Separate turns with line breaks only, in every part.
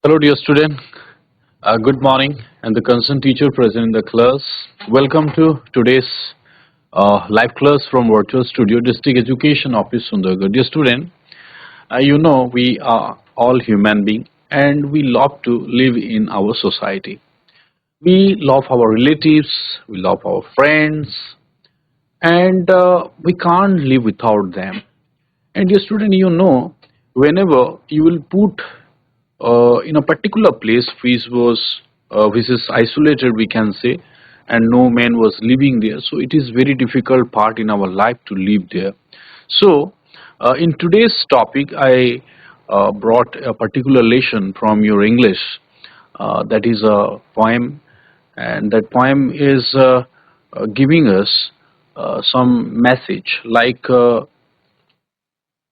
Hello, dear student. Good morning, and the concerned teacher present in the class. Welcome to today's live class from Virtual Studio, District Education Office, Sundargarh. Dear student, we are all human beings, and we love to live in our society. We love our relatives, we love our friends, and we can't live without them. And dear student, whenever you will put in a particular place which is isolated, we can say, and no man was living there, so it is very difficult part in our life to live there. So in today's topic I brought a particular lesson from your English, that is a poem, and that poem is giving us some message like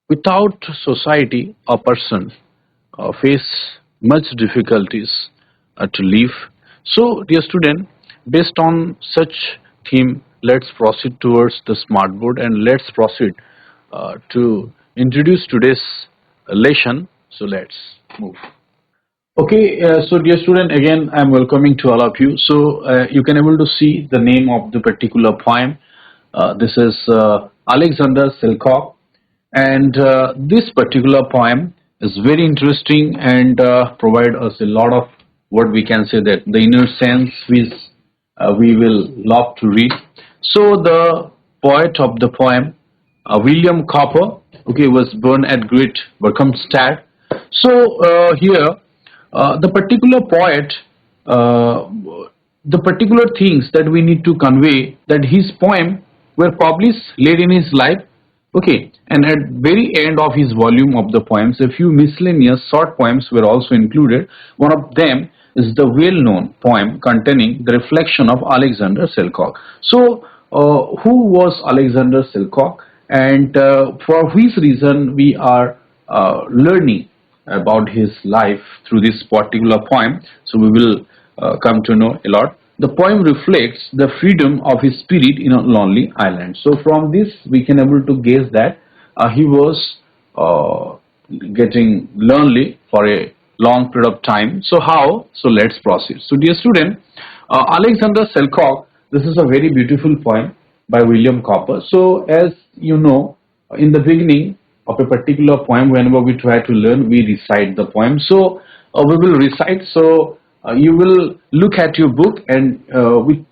without society a person face much difficulties to live. So, dear student, based on such theme, let's proceed towards the smart board and let's proceed to introduce today's lesson. So, let's move. Okay, so dear student, again I am welcoming to all of you. So you can able to see the name of the particular poem. This is Alexander Selkirk, and this particular poem is very interesting and provide us a lot of what we can say that the inner sense which we will love to read. So the poet of the poem, William Cowper, okay, was born at Great Berkhamsted. So here the particular poet, the particular things that we need to convey, that his poem were published late in his life, okay, and at very end of his volume of the poems, a few miscellaneous short poems were also included. One of them is the well-known poem containing the reflection of Alexander Selkirk. So who was Alexander Selkirk, and for which reason we are learning about his life through this particular poem? So we will come to know a lot. The poem reflects the freedom of his spirit in a lonely island. So from this we can able to guess that he was getting lonely for a long period of time. So how? So let's proceed. So dear student, Alexander Selkirk, this is a very beautiful poem by William Cowper. So as you know, in the beginning of a particular poem, whenever we try to learn, we recite the poem. So we will recite. So you will look at your book, and with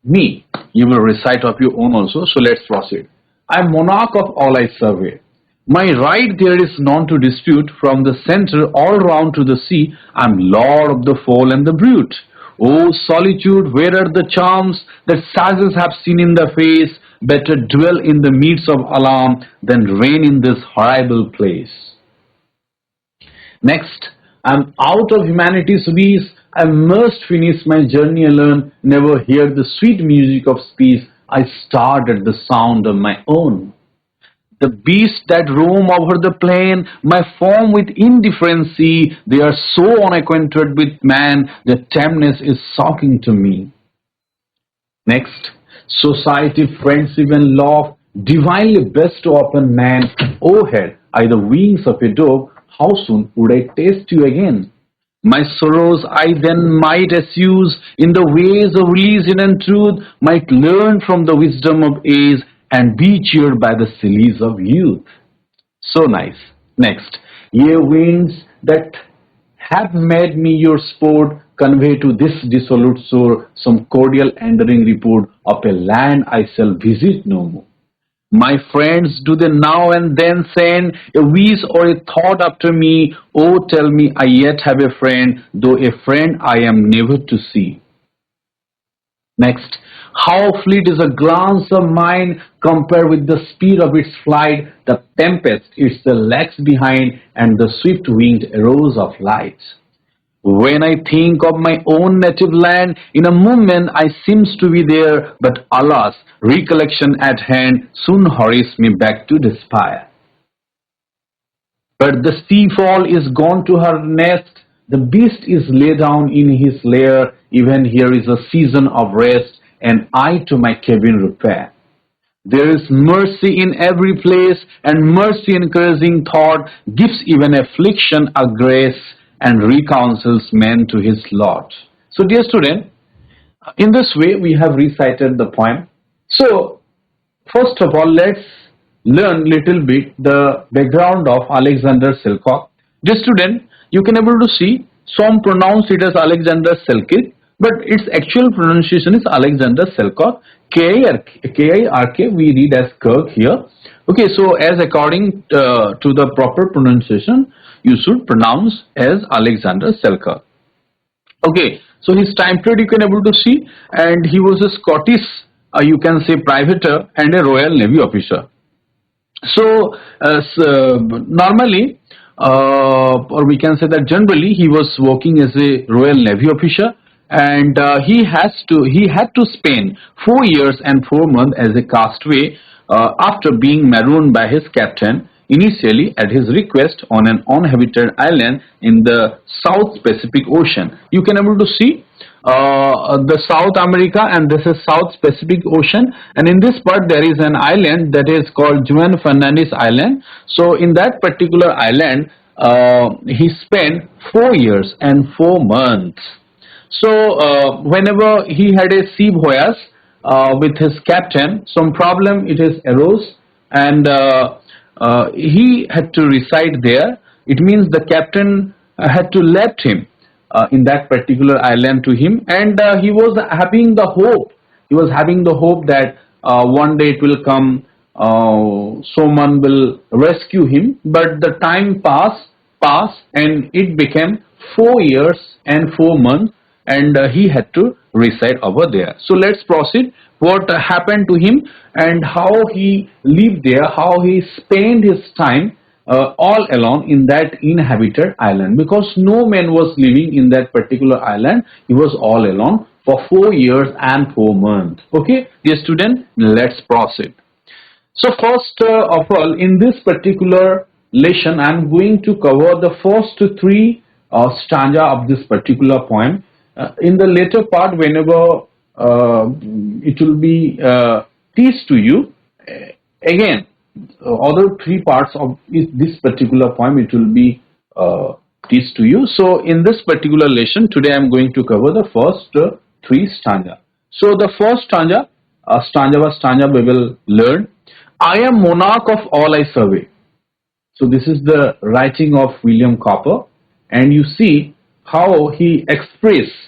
me, you will recite of your own also. So let's proceed. I am monarch of all I survey. My right there is none to dispute. From the center all round to the sea, I am lord of the fowl and the brute. O solitude, where are the charms that sages have seen in the face? Better dwell in the midst of alarm than reign in this horrible place. Next, I am out of humanity's ways. I must finish my journey alone. Never hear the sweet music of speech. I start at the sound of my own. The beasts that roam over the plain, my form with indifferency, they are so unacquainted with man, their tameness is shocking to me. Next, society, friendship, and love divinely bestow upon man. O head, I the wings of a dove, how soon would I taste you again? My sorrows I then might assuage in the ways of religion and truth, might learn from the wisdom of age, and be cheered by the sallies of youth. So nice. Next, ye winds that have made me your sport, convey to this dissolute shore some cordial endearing report of a land I shall visit no more. My friends, do they now and then send a wish or a thought after me? Oh, tell me I yet have a friend, though a friend I am never to see. Next, how fleet is a glance of mine compared with the speed of its flight, the tempest it still lags behind, and the swift-winged arrows of light. When I think of my own native land, in a moment I seems to be there, but alas, recollection at hand soon hurries me back to despair. But the sea-fowl is gone to her nest, the beast is laid down in his lair, even here is a season of rest, and I to my cabin repair. There is mercy in every place, and mercy encouraging thought gives even affliction a grace and reconciles man to his Lord. So, dear student, in this way we have recited the poem. So, first of all, let's learn little bit the background of Alexander Selkirk. Dear student, you can able to see some pronounce it as Alexander Selkirk, but its actual pronunciation is Alexander Selkirk. K-I-R-K, we read as Kirk here. Okay, so as according to the proper pronunciation, you should pronounce as Alexander Selkirk. Okay, so his time period you can able to see, and he was a Scottish, you can say, privateer and a Royal Navy officer. So, normally, or we can say that generally, he was working as a Royal Navy officer, and he had to spend 4 years and 4 months as a castaway after being marooned by his captain, initially at his request on an uninhabited island in the South Pacific Ocean. You can able to see the South America, and this is South Pacific Ocean, and in this part there is an island that is called Juan Fernandez Island. So in that particular island he spent 4 years and 4 months. So whenever he had a sea voyage with his captain, some problem it is arose, and he had to reside there. It means the captain had to left him in that particular island to him, and he was having the hope. He was having the hope that one day it will come, someone will rescue him. But the time passed, and it became 4 years and 4 months, and he had to reside over there. So let's proceed. What happened to him and how he lived there, how he spent his time all alone in that inhabited island, because no man was living in that particular island. He was all alone for 4 years and 4 months. Okay, dear student, let's proceed. So first of all, in this particular lesson, I am going to cover the first 3 stanza of this particular poem. In the later part, whenever it will be teased to you, again, other 3 parts of this particular poem, it will be teased to you. So in this particular lesson today, I am going to cover the first 3 stanza. So the first stanza by stanza we will learn. I am monarch of all I survey. So this is the writing of William Cowper, and you see how he expressed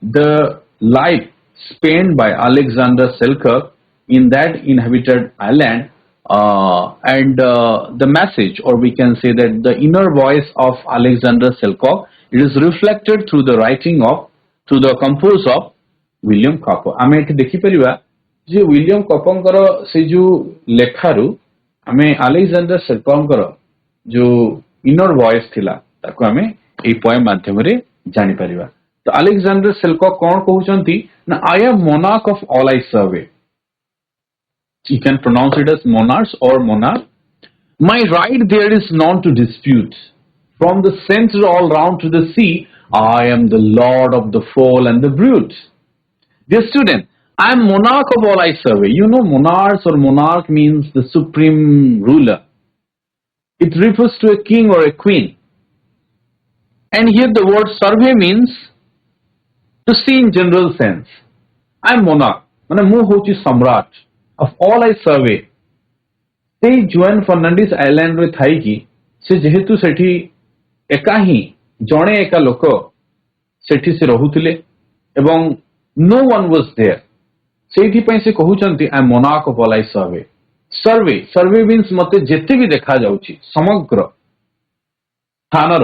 the life spent by Alexander Selkirk in that inhabited island, and the message, or we can say that the inner voice of Alexander Selkirk, it is reflected through the writing of, through the compose of William Cowper. आमे एठी देखि परिबा जे William कॉपरଙ୍କର से जो लेखारु आमे Alexander सेल्करଙ୍କର जो inner voice थिला ताको आमे ए पोएम माध्यम रे जानि परिबा. तो अलेक्जेंडर सेल्कर्क कोन कहउचंती ना, आई am monarch of all I survey. You can pronounce it as monarchs or monarch. My right there is none to dispute. From the center all round to the sea, I am the lord of the foal and the brute. Dear student, I am monarch of all I survey. You know, monarchs or monarch means the supreme ruler. It refers to a king or a queen. And here the word survey means to see in general sense. I am monarch. Mane mu hochi samrat of all I survey. से जुआन Fernandes island रे Thai कि से जेहेतु सेठी एका ही जणे एका लोक सेठी से रहुतिले एवं नो वन वाज देयर. सेठी पई से कहउचंती I am monarch of all I survey. Survey means मते जेते भी देखा जाउची समग्र स्थानर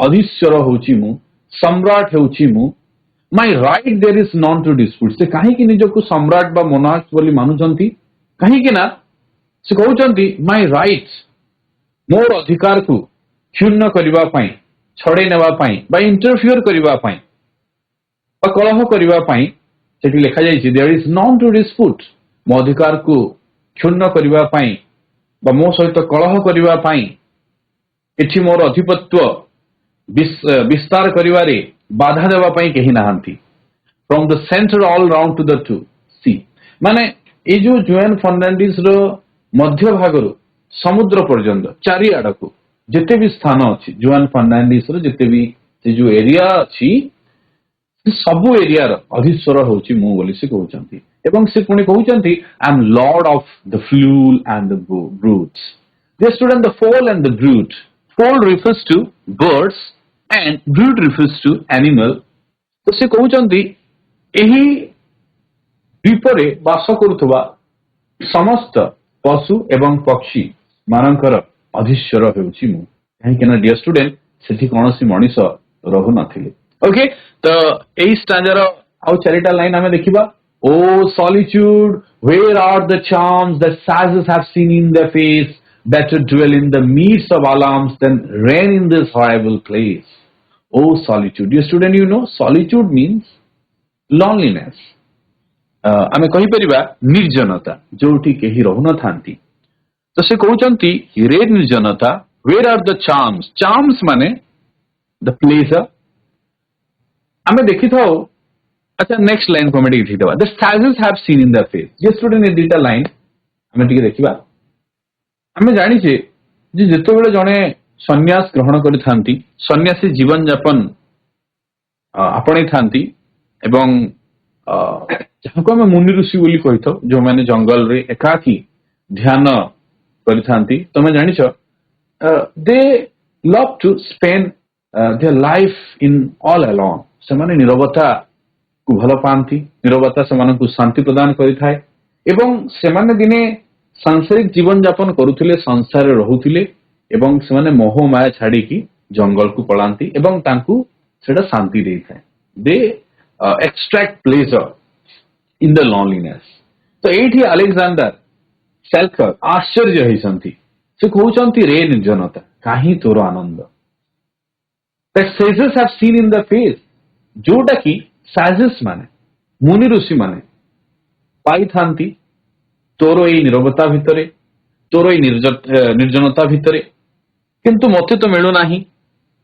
अधिश्वर होची मु, सम्राट होची मु. My right there is none to dispute. से काहे कि निजको सम्राट बा मोनार्क बोली मानुचंती, काहे कि ना से कहउचंती माय राइट्स, मोर अधिकार को क्षुण्ण करिबा पई, छडे नेबा पई बा इंटरफियर करिबा पई बा कलह करिबा पई सेठी लेखा जायछि there is none to dispute. मो अधिकार को क्षुण्ण करिबा पई बा मो सहित कलह करिबा पई एठी मोर अधिपत्य विस्तार करिवारे बाधा देबा पई केही नाहंती. From the centre all round to the to sea. माने ये जो जुआन फर्नांडिस रो मध्य भागर समुद्र पर्यंत चारिआड़ को जिते भी स्थान अच्छी जुआन फर्नांडिस रो जिते भी से जो एरिया अच्छी सबु एरिया अधीश्वर होची मु बोली से कहउचंती एवं से पुणी कहउचंती I am lord of the fowl and the brutes dear student the fowl and the brute fowl refers to birds and brute refers to animal तो से कहउचंती एही द्वीपरे बास करुवा समस्त पशु एवं पक्षी मानकर अधीश्वर होउची मु कहीं डियर स्टूडेंट सेठी कोनोसी मनीष रहु नथिले ओके तो एई स्टांजार आउ चारिटा लाइन हमें देखिबा O solitude where are the charms that sages have seen in their face better dwell in the midst of alarms than reign in this horrible place oh solitude dear student you know solitude means loneliness आमे कहि परिबा निर्जनता जोठी केही रहु न थांती तो से कहउचंती रे निर्जनता where are the charms माने the pleasure आमे देखि थाओ अच्छा नेक्स्ट लाइन को हमें देखि देबा the sages have seen in their face ये स्टूडेंट ए दीटा लाइन हमें टिके देखिबा हमें जानि छे जे जेतो बेले जणे सन्यास ग्रहण करि थांती सन्यासी जीवन यापन आपणे थांती एवं जहाको हमें मुनि ऋषि बोली कहि थाओ जो माने जंगल रे एकाकी ध्यान करि थांती तमे जानि छ they love to spend their life in all alone ସେମାନେ ନିରବତା को भल पाती निरवता से शांति प्रदान करिथाए एवं सेमाने दिने सांसारिक जीवन यापन करुथिले संसार रहुथिले एवं सेमाने मोह माया छाड़ी की जंगल को पलांती एवं तांकु सेटा शांति देइथाए they extract pleasure in the loneliness तो एठी अलेक्जेंडर सेल्कर आश्चर्य होइसंती से कहउचंती रे निर्जनता काहे तोर आनंद that sages have seen in the face जोटा की sages माने मुनि ऋषि माने पाई थांती तोर एई निरवता भितरे तोर एई निर्जनता भितरे किंतु मते तो मिलु नाही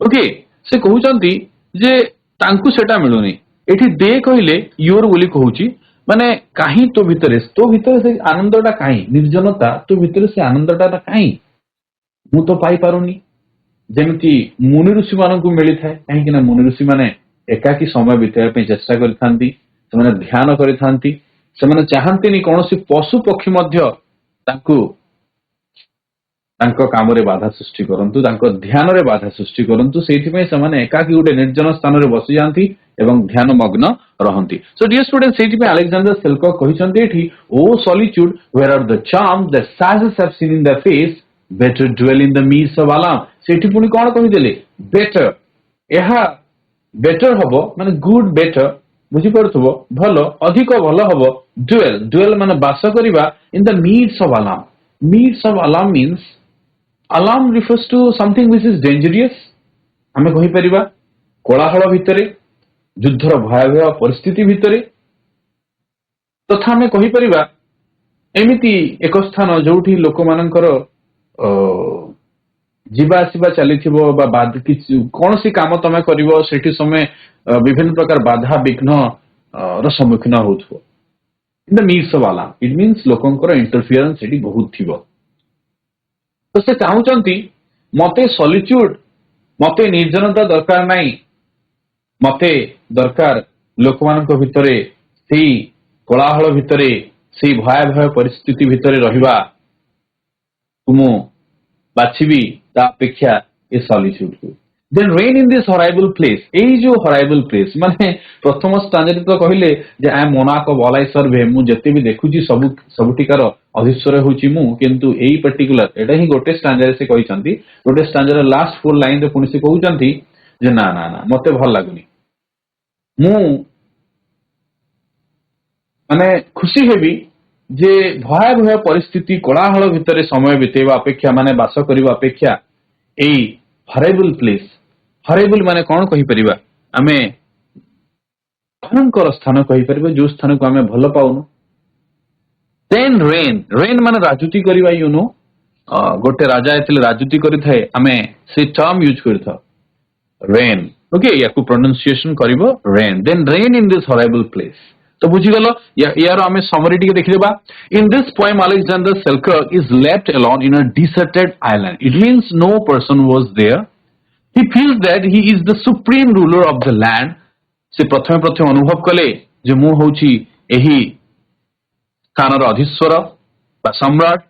ओके से कहउचंती जे तांकु सेटा मिलुनी एठी दे कहिले योर बोली कहउची माने काहे तो भितरे से आनंदटा काहे निर्जनता तो भितरे से आनंदटा काहे मु तो पाई पारुनी जेमती मुनि ऋषि मानकु मिली थाए कहीं मुनि ऋषि माने एकाकी समय बिताइबा पे चेष्टा करिथांती सेमाने ध्यान करिथांती सेमाने चाहंतीनी कोनोसी पशु पक्षी मध्य तांकु तांको काम रे बाधा सृष्टि करंतु तांको ध्यान रे बाधा सृष्टि करंतु सेठी पे सेमाने एकाकी उडे निर्जन स्थान रे बसि जानती एवं ध्यान मग्न रहंती सो डियर स्टूडेंट सेठी पे अलेक्जेंडर सेल्कॉक कहिसंती एठी O solitude where are the charms that sages have seen in their face better dwell in the midst of alarm सेठी पुनी कोन कहिदेले बेटर एहा बेटर हबो माने गुड बेटर बुझी पड़थबो भलो अधिक भलो हबो ड्वेल माने बास करिबा इन the midst of alarm means alarm refers to something which is dangerous हमें कहि परिबा कोलाहल भितरे युद्धर भयावह परिस्थिति भितरे तथा हमें कहि परिबा एमिति एक स्थान जोठी लोक मानकर जीवा आसवा चली कौन सी काम तमें कर समय विभिन्न प्रकार बाधा विघ्न सम्मुखीन हो in the midst of alarm it means लोकंकर इंटरफियरेंस सेठी बहुत थिबो तो से चाहूचंती मते सॉलिट्यूड मते निर्जनता दरकार नाही मते दरकार लोक मानक भितरे सेही कोलाहल भितरे सेही भयावह परिस्थिति भितरे रहिबा तुमो बाछिबी ता अपेक्षा ए सॉलिट्यूड को than reign in this horrible place एई जो हॉरिबल प्लेस माने प्रथम स्टांजरे तो कहिले जे आई एम मोनाक ऑफ ऑल आई सर्वे मु जते भी देखुची सबुटिकार अधीश्वर होची मु किंतु एई पर्टिकुलर एटा ही गोटे स्टांजरे से कहिसंती गोटे स्टांजरे लास्ट फोर लाइन रे पुनी से कहउचंती जे ना ना ना मते भल लागुनी मु माने खुशी हेबी जे भयावह परिस्थिति कोलाहल भितरे समय बितेवा अपेक्षा माने बास करिवा अपेक्षा एई हॉरिबल प्लेस हॉरिबल माने कोन कहि परिबा आमे भयंकर स्थान कहि परिबा जो स्थान को आमे भल पाउनु देन रेन माने राजूती करिवा यू नो गोटे राजा एतले राजूती करिथाए आमे से टर्म यूज करथा रेन ओके याकू प्रोनाउंसिएशन करिवो reign than reign in this horrible place तो बुझीगल यार आम समरी टी देखा in this poem Alexander Selkirk is left alone in a deserted island it means no person was there he feels that he is the supreme ruler of the land से प्रथमे प्रथमे अनुभव कले जे मु होची एही स्थानर अधीश्वर बा सम्राट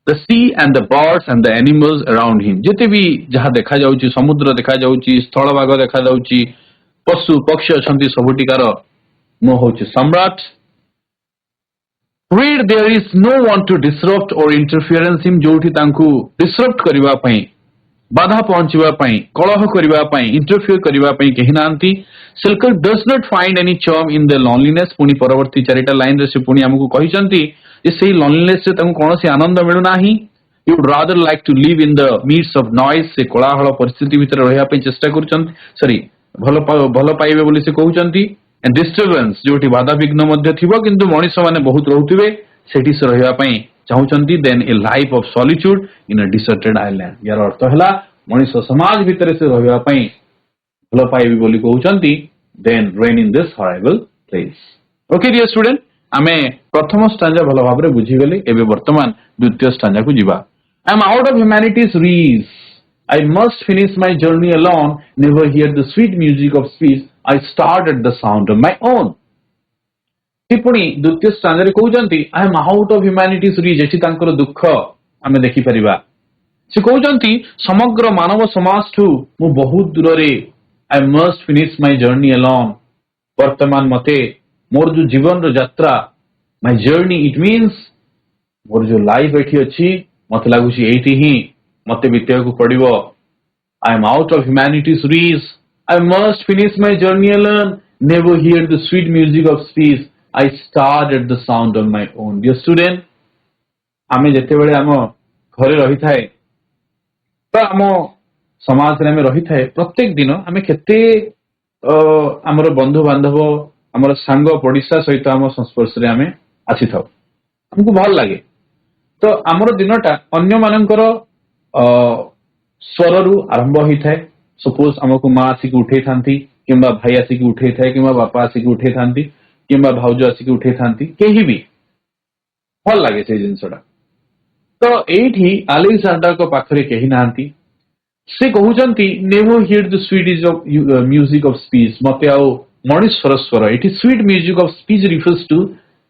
the sea and the birds and the animals around him जिते भी जहाँ देखा जाउची समुद्र देखा जाउची स्थलभाग देखा जाउची पशु पक्षी अछंती सबुटिकार मु होची सम्राट where there is no one to disrupt or interference him जोठी तांकु disrupt करिवा पई बाधा पहुंचवा पई कलह करिवा पई इंटरफियर करिवा पई केहि नांती Selkirk does not find any charm in the loneliness पुनी परवर्ती चारिटा लाइन रे से पुनी हमकु कहिसंती जे सेही loneliness से तांकु कोनोसी आनंद मिलु नाही you would rather like to live in the midst of noise से कोलाहल परिस्थिति भितर रहिया पई चेष्टा करूचंती सॉरी भलो पाइबे बोली से कहउचंती एंड डिस्टर्बेंस जोठी बाधा विघ्न मध्य थिबो किंतु मनुष्य माने बहुत रहउथिबे सेठी से रहिया पई चाहउचंती than a life of solitude in a deserted island यार अर्थ हला मनुष्य समाज भितर से रहिया पई भलो पाइबे बोली कहउचंती than reign in this horrible place okay dear student आमे प्रथम स्टांजा भलो भाबरे बुझी गेले एबे वर्तमान द्वितीय स्टांजा को जिबा I am out of humanity's reach I must finish my journey alone, never hear the sweet music of speech. I start at the sound of my own. टिप्पणी द्वितीय स्टांजा रे कहउचंती I am out of humanities री जेठी तांकर दुख आमे देखि परिबा से कहउचंती समग्र मानव समाज ठू मु बहुत दूर रे I must finish my journey alone. वर्तमान मते मोर जो जीवन रो यात्रा my journey it means मोर जो लाइफ एठी अछि मते लागुची एठी ही मते बितेको पड़िबो I am out of humanities reach I must finish my journey alone never hear the sweet music of speech I start at the sound of my own dear student आमे जेते बेले आम घरे रही थाए तो आम समाज रे आमे रही थाए प्रत्येक दिन आमे केते हमर बंधु बांधव हमर संग पडिसा सहित आम संस्पर्श रे आमे आसी थाउ हमको भल लागे तो हमर दिनटा अन्य मानकर स्वर रु आरंभ होई थाए सपोज हमको मां आसी उठे थांती किंबा भाई आसी उठे थाए किंबा बापा आसी उठे थांती किंबा भाउज आसी उठे थांती केही भी भल लागे से जिंसडा तो एठी अलेक्जेंडर को पाखरे केही नांती से कहउचंती never hear the sweet of music of speech मते आओ मनुष्यर स्वर एठी sweet music of speech refers to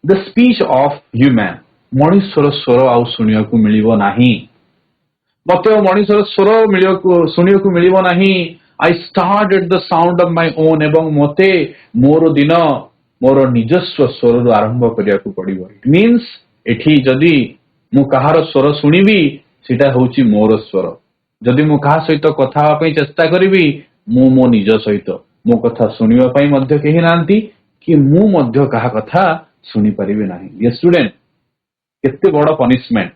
the speech of human मनुष्यर स्वर आउ सुनिया को मिलिबो नाही मते मनुष्यर स्वर सुनिया को मिलिबो नाही I start at the sound of my own एवं मते मोर दिन मोर निजस्व स्वर आरंभ करिया को पड़िबो इट मींस एठी जदी मु कहार स्वर सुनिबी सेटा होची मोर स्वर जदी मु कहा सहित कथा होबा पई चेष्टा करिवि मु मो निज सहित मो कथा सुनिबा पई मध्य केहि नांती कि मु मध्य कहा कथा सुनि परिबे नाही ये स्टूडेंट केते बड़ पनिशमेंट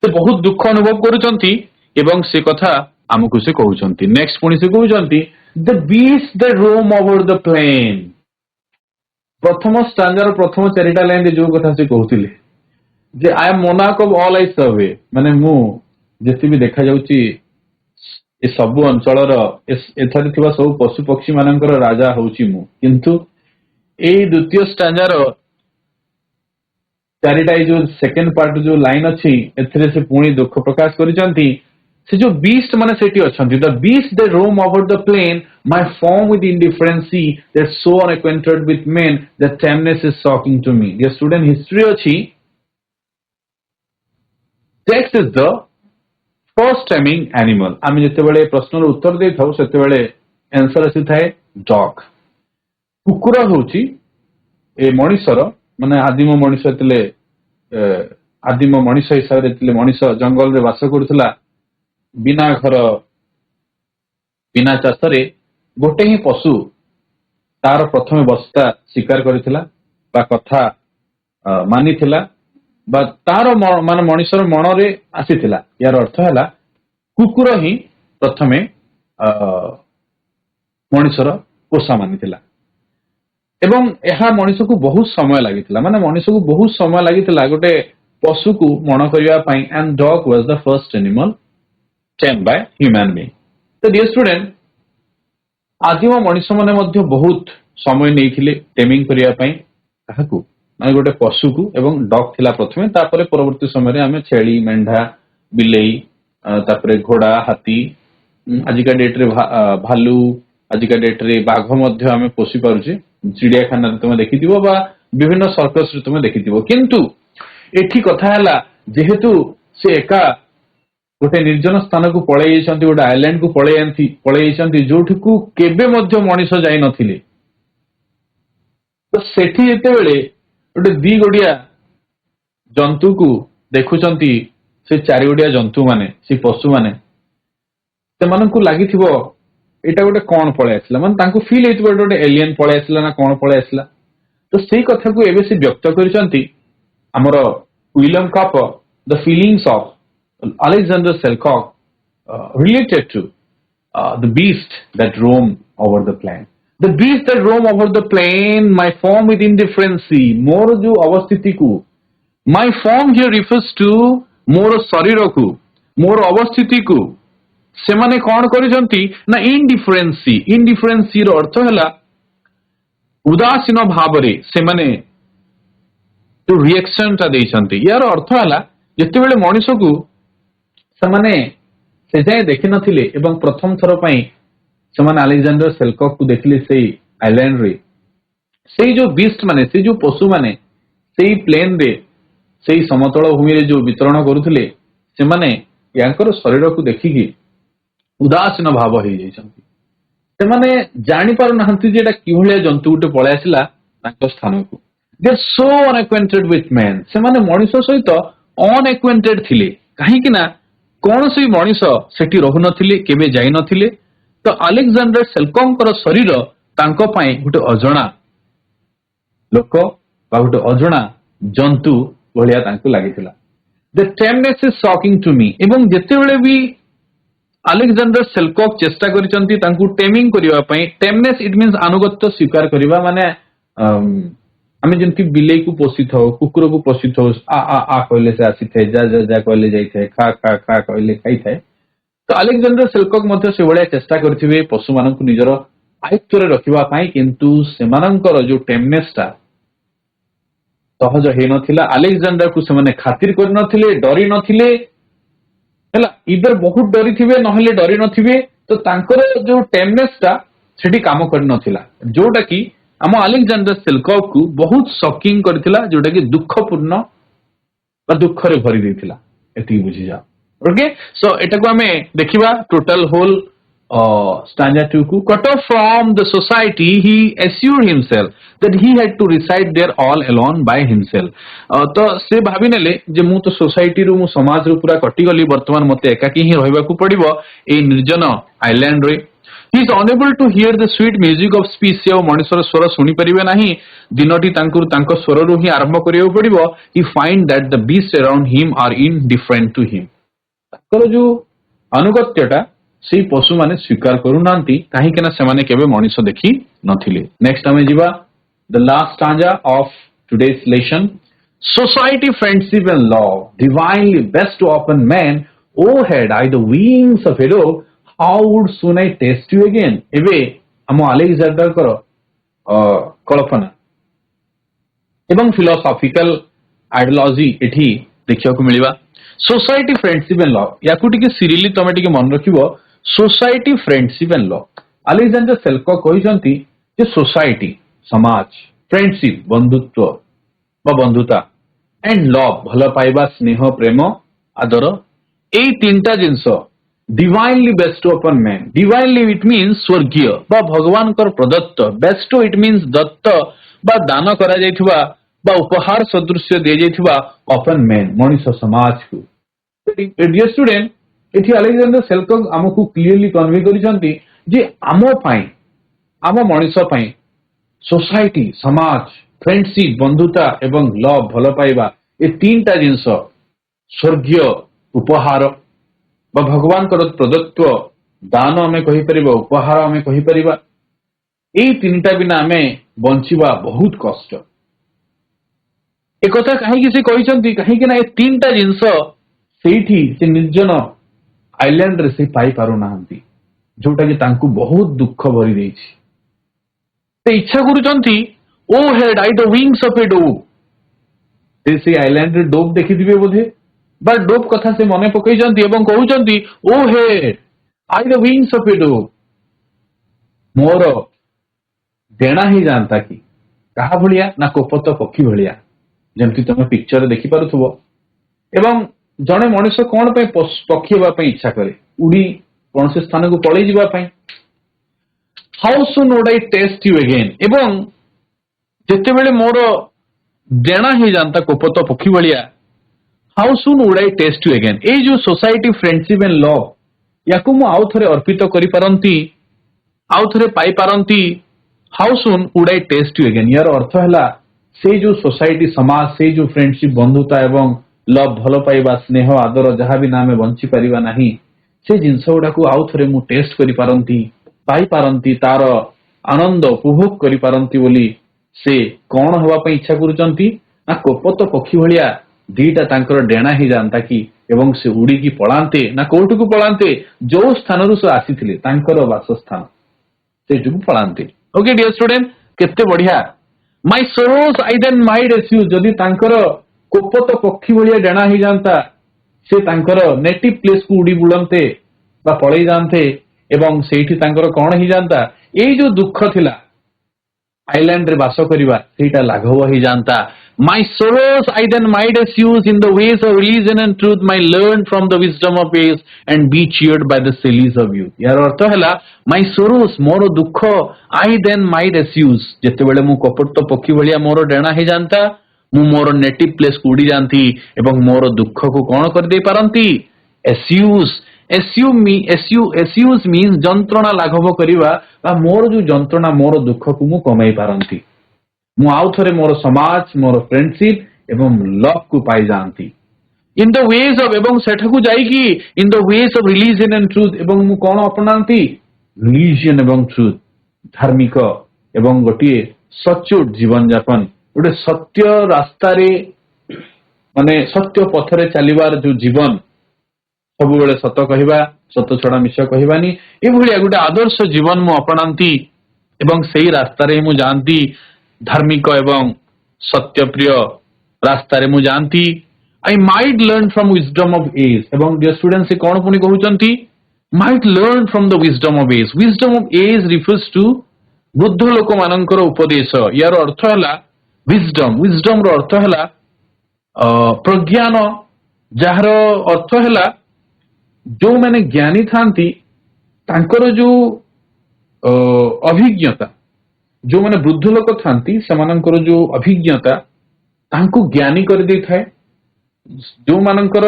से बहुत दुख अनुभव करूचंती एवं से कथा हमकु से कहउचंती नेक्स्ट पुनी से कहउचंती the beast the roam over the plain प्रथम स्टांजार प्रथम चारिटा लाइन रे जो कथा से कहउतिले जे I am monarch of all I survey माने मु जेति भी देखा जाउची ए सब अंचल रो एथारे थिबा सब पशु पक्षी मानकर राजा होउची मु किंतु ए द्वितीय स्टांजार चारिटा जो सेकंड पार्ट जो लाइन अच्छी एथरे से पुणी दुख प्रकाश करिसंती से जो बीस्ट माने सेठी अछंती the beast they roam over the plain my form with indifference they so unacquainted with men the tameness is shocking to me dear student history अच्छी text is the first timing animal आम जिते बड़े प्रश्न उत्तर दे थाउ सेते बड़े answer आसी थाए dog कुकुर होची ए मनुष्यर माने आदिम मनुष्य तेले आदिम मनुष्य हिसाब रे मनुष्य जंगल रे वास करथला बिना घर बिना चाषरे गोटे ही पशु तार प्रथम बस्ता शिकार करथिला बा कथा मानिथिला बा तार मान मनुष्यर मन रे आसीथिला यार अर्थ हैला कुकुर ही प्रथमे मनुष्यर पोषा मानिथिला एवं यह मनुष्य को बहुत समय लगी माने मनुष्य को बहुत समय लगी गोटे पशु को मन करने and dog was the first animal time by human being तो डियर स्टूडेंट आदिम मनुष्य माने मध्य बहुत समय नहीं टेमिंग करिया पई काहाकू माने गोटे पशु को एवं डॉग थिला प्रथमे तापरे परवर्ती समय रे हमें छेली मेंढा बिलेई तापरे घोड़ा हाथी आजिका डेट रे भालू आजिका डेट रे बाघ मध्य हमें पोषी पारुचे चिड़ियाखाना रे तुम देखिथिबो बा विभिन्न सर्कस रे तुम देखिथिबो किंतु एठी कथा हला जेहेतु से एका गोटे निर्जन स्थान को पळेई जाइछन्ती गोटे आइलैंड को पळेई जाइछन्ती जोठिकू केबे मध्य मनीष जाई नथिले तो सेठी जेतेबेले गोटे दी गोडिया जंतु को देखुचंती से चारि गोडिया जंतु माने से पशु माने सेमानंकु लागिथिबो एटा गोटे कोन पळे आसला माने तांकु फील हेतिबो गोटे एलियन पळे आसला ना कोन पळे आसला तो सेही कथा को एबे से व्यक्त करिसंती हमर William copper the feelings of Alexander Selkirk related to the beast that roam over the plain. The beast that roam over the plain, my form with indifferency, more जो अवस्थिति को, my form here refers to more शरीर को, more अवस्थिति को, से माने कौन करिसंती ना indifferency रो अर्थ हैला उदासीन भावरे से माने जो रिएक्शन ता देइसंती यार अर्थ हैला जेतेबेले मनुष्य को सेमाने से जाए देखि नथिले एवं प्रथम थर पई सेमाने अलेक्जेंडर सेल्कॉक को देखले से आइलैंड रे से जो बीस्ट माने से जो पशु माने से प्लेन रे से समतल भूमि रे जो वितरण करूथिले सेमाने यांकर शरीर को देखिकी उदासीन भाव हो जाइछन्ती सेमाने जानि पारु नहंती जे एटा किभलिया जंतु उटे पळे आसिला तांको स्थान को they are so unacquainted with man सेमाने मनुष्य सहित अनएक्वेंटेड थिले काहे कि ना कौन सी मनीष सेठी रहु नथिले केबे जाई नथिले तो अलेक्जेंडर सेल्कॉकर शरीर तांको पई गुटे अजणा लोक बा गुटे अजणा जंतु भलिया तांको लागितिला the tameness is shocking to me एवं जेतेबेले भी अलेक्जेंडर सेल्कॉक चेष्टा करिसंती तांको टेमिंग करिवा पई टेमनेस इट मींस अनुगत्य स्वीकार करिवा माने आमे जेंति बिलेई को पोषित हो कुकुर को पोषित हो आ कहले से आसी थे जा जा जा कहले जाई थे खा खा खा कहले खाई थे तो अलेक्जेंडर सेल्कॉक मध्य से बळे चेष्टा करथिबे पशु मानन को निजर आयत्त रे रखिबा पई किंतु सेमानंकर जो टेमनेस ता सहज हे नथिला अलेक्जेंडर को से माने खातिर कर नथिले डरी नथिले हैला इधर बहुत डरी थिबे नहले डरी नथिबे तो तांकर जो टेमनेस ता सेठी काम कर नथिला जोटा की आम अलेक्जेंडर सेल्कॉक को बहुत शॉकिंग करथिला जोटा कि दुखपूर्ण बा दुख रे भरी देथिला एती बुझी जा ओके सो एटा को हमें देखिबा टोटल होल स्टैंजा 2 को cut off from the society he assured himself that he had to reside there all alone by himself तो से भाबी नेले जे मु तो सोसाइटी रु मु समाज रु पूरा कटि गली वर्तमान मते एकाकी ही रहबा को पड़िबो ए निर्जन आइलैंड रे He is unable to hear the sweet music of speech से मनुष्यर स्वर सुनी परिबे नाही दिनटी तांको स्वर रु ही आरंभ करियो पड़िबो he find that the beasts around him are indifferent to him ताकर जो अनुगत्यटा से पशु माने स्वीकार करू नांती काहे केना से माने केबे मनुष्य देखि नथिले नेक्स्ट हमें जीवा the last stanza of today's lesson society friendship and love divinely best to open man oh had I the wings of a dove how would soon I taste you again एबे हम Alexander करो कल्पना एवं philosophical ideology एठी देखिया को मिलिबा society friendship and love याकू टिके सीरियसली तमे टिके मन रखिबो society friendship and love Alexander Selkirk कहिसंती जे सोसाइटी समाज फ्रेंडशिप बंधुत्व बा बंधुता एंड लव भलो पाइबा स्नेह प्रेम आदर ए तीनटा जिंस divinely bestow upon man divinely it means स्वर्गीय बा भगवान कर प्रदत्त bestow it means दत्त बा दान करा जायथिबा बा उपहार सदृश्य दे जायथिबा upon man मनुष्य समाज को dear student एठी अलेक्जेंडर सेल्कॉक हमकु क्लियरली कन्वे करिसंती जे आमो पई आम मनुष्य पई सोसाइटी समाज फ्रेंडशिप बंधुता एवं लव भलो पाइबा ए तीनटा जिंस स्वर्गीय उपहार बा भगवान कर प्रदत्व दान आमे कहि परिबा उपहार आमे कहि परिबा ए तीनटा बिना आमे बंचिबा बहुत कष्ट ए कथा काहे कि से कहिसंती काहे कि ना ए तीनटा जिंस सेठी से निर्जन आइलैंड रे से पाई पारु नाहंती जोटा कि तांकु बहुत दुख भरी देछि ସେ ଇଚ୍ଛା କରୁଛନ୍ତି O had I the wings of a dove. ସେ ଆଇଲ୍ୟାଣ୍ଡରେ ଡୋଭ୍ ଦେଖିଥିବେ ବୋଧେ, ବା ଡୋଭ୍ କଥା ସେ ମନେ ପକେଇଛନ୍ତି ଏବଂ କହୁଛନ୍ତି O had I the wings of a dove. ମୋର ଡେଣା ହେଇଯାଆନ୍ତା କି କାହା ଭଳିଆ ନା କୋପତ ପକ୍ଷୀ ଭଳିଆ, ଯେମିତି ତମେ ପିକ୍ଚରରେ ଦେଖିପାରୁଥିବ। ଏବଂ ଜଣେ ମଣିଷ କଣ ପାଇଁ ପକ୍ଷୀ ହେବା ପାଇଁ ଇଚ୍ଛା କରେ? ଉଡି କୌଣସି ସ୍ଥାନକୁ ପଳେଇ ଯିବା ପାଇଁ। How soon would I taste you again, ଏବଂ ଯେତେବେଳେ ମୋର ଡେଣା ହେଇଯାନ୍ତା କୋପତ ପକ୍ଷୀ ଭଳିଆ, how soon would I taste you again. ଏଇ ଯୋଉ ସୋସାଇଟି, ଫ୍ରେଣ୍ଡସିପ୍ ଏଣ୍ଡ ଲଭ୍, ୟାକୁ ମୁଁ ଆଉ ଥରେ ଅର୍ପିତ କରିପାରନ୍ତି, ଆଉ ଥରେ ପାଇପାରନ୍ତି। How soon would I taste you again, ୟାର ଅର୍ଥ ହେଲା ସେଇ ଯୋଉ ସୋସାଇଟି, ସମାଜ, ସେଇ ଯୋଉ ଫ୍ରେଣ୍ଡସିପ୍, ବନ୍ଧୁତା ଏବଂ ଲଭ୍, ଭଲ ପାଇବା, ସ୍ନେହ, ଆଦର, ଯାହା ବି ନା ଆମେ ବଞ୍ଚି ପାରିବା ନାହିଁ, ସେ ଜିନିଷ ଗୁଡାକୁ ଆଉ ଥରେ ମୁଁ ଟେଷ୍ଟ କରିପାରନ୍ତି, ପାଇପାରନ୍ତି, ତାର ଆନନ୍ଦ ଉପଭୋଗ କରିପାରନ୍ତି ବୋଲି ସେ କଣ ହେବା ପାଇଁ ଇଚ୍ଛା କରୁଛନ୍ତି ନା କୋପତ ପକ୍ଷୀ ଭଳିଆ ଦିଟା ତାଙ୍କର ଡେଣା ହେଇଯାଆନ୍ତା କି, ଏବଂ ସେ ଉଡିକି ପଳାନ୍ତେ। ନା କୋଉଠିକୁ ପଳାନ୍ତେ? ଯୋଉ ସ୍ଥାନରୁ ସେ ଆସିଥିଲେ, ତାଙ୍କର ବାସସ୍ଥାନ, ସେଇଠିକୁ ପଳାନ୍ତେ। ଓକେ ଡିୟର ଷ୍ଟୁଡେଣ୍ଟ, କେତେ ବଢିଆ। ମାଇ ସରୋସ୍ ଆଇ ଦେନ୍ ମାଇଡ୍ ଏସ୍ୟୁଜ୍, ଯଦି ତାଙ୍କର କୋପତ ପକ୍ଷୀ ଭଳିଆ ଡେଣା ହେଇଯାଆନ୍ତା, ସେ ତାଙ୍କର ନେଟିଭ୍ ପ୍ଲେସକୁ ଉଡି ବୁଲନ୍ତେ ବା ପଳେଇ ଯାଆନ୍ତେ, ଏବଂ ସେଇଠି ତାଙ୍କର କଣ ହେଇଯାଆନ୍ତା? ଏଇ ଯୋଉ ଦୁଃଖ ଥିଲା ଆଇଲ୍ୟାଣ୍ଡରେ ବାସ କରିବା, ସେଇଟା ଲାଘବ ହେଇଯାଆନ୍ତା। My sorrows I then might assuage in the ways of religion and truth, might learn from the wisdom of age and be cheered by the sallies of youth. ୟାର ଅର୍ଥ ହେଲା ମାଇ ସରୋସ୍, ମୋର ଦୁଃଖ, ଆଇ ଦେନ୍ ମାଇଡ୍ ଏସ୍ୟୁଜ୍, ଯେତେବେଳେ ମୁଁ କପଟ ପକ୍ଷୀ ଭଳିଆ ମୋର ଡେଣା ହେଇଯାଆନ୍ତା, ମୁଁ ମୋର ନେଟିଭ୍ ପ୍ଲେସକୁ ଉଡି ଯାଆନ୍ତି ଏବଂ ମୋର ଦୁଃଖକୁ କଣ କରିଦେଇ ପାରନ୍ତି? ଏସ୍ୟୁଜ୍। ଏସ୍ୟୁଜ୍ ମିନ୍ସ ଯନ୍ତ୍ରଣା ଲାଘବ କରିବା, ବା ମୋର ଯୋଉ ଯନ୍ତ୍ରଣା, ମୋର ଦୁଃଖକୁ ମୁଁ କମେଇ ପାରନ୍ତି। ମୁଁ ଆଉ ଥରେ ମୋର ସମାଜ, ମୋର ଫ୍ରେଣ୍ଡସିପ୍ ଏବଂ ଲଭ୍କୁ ପାଇଯାଆନ୍ତି। ଇନ୍ ଦ ୱେଜ୍ ଅଫ୍, ଏବଂ ସେଠାକୁ ଯାଇକି in the ways of religion and truth, ଏବଂ ମୁଁ କଣ ଆପଣାନ୍ତି? ରିଲିଜିୟନ୍ ଏବଂ ଟ୍ରୁଥ୍, ଧାର୍ମିକ ଏବଂ ଗୋଟିଏ ସଚ୍ଚୋଟ ଜୀବନ ଯାପନ, ଗୋଟେ ସତ୍ୟ ରାସ୍ତାରେ, ମାନେ ସତ୍ୟ ପଥରେ ଚାଲିବାର ଯୋଉ ଜୀବନ, ସବୁବେଳେ ସତ କହିବା, ସତ ଛଡା ମିଛ କହିବାନି, ଏଭଳିଆ ଗୋଟେ ଆଦର୍ଶ ଜୀବନ ମୁଁ ଆପଣାନ୍ତି ଏବଂ ସେଇ ରାସ୍ତାରେ ମୁଁ ଯାଆନ୍ତି, ଧାର୍ମିକ ଏବଂ ସତ୍ୟପ୍ରିୟ ରାସ୍ତାରେ ମୁଁ ଯାଆନ୍ତି। I might learn from wisdom of age, ଏବଂ ଡିୟର ଷ୍ଟୁଡେଣ୍ଟ ସେ କଣ ପୁଣି କହୁଛନ୍ତି? Might learn from the wisdom of age. Wisdom of age refers to ବୃଦ୍ଧ ଲୋକମାନଙ୍କର ଉପଦେଶ। ୟାର ଅର୍ଥ ହେଲା ୱିଜଡମ୍। ୱିଜଡମ୍ ର ଅର୍ଥ ହେଲା ପ୍ରଜ୍ଞାନ, ଯାହାର ଅର୍ଥ ହେଲା ଯୋଉମାନେ ଜ୍ଞାନୀ ଥାନ୍ତି, ତାଙ୍କର ଯୋଉ ଅଭିଜ୍ଞତା, ଯୋଉମାନେ ବୃଦ୍ଧ ଲୋକ ଥାନ୍ତି, ସେମାନଙ୍କର ଯୋଉ ଅଭିଜ୍ଞତା ତାଙ୍କୁ ଜ୍ଞାନୀ କରିଦେଇଥାଏ। ଯୋଉମାନଙ୍କର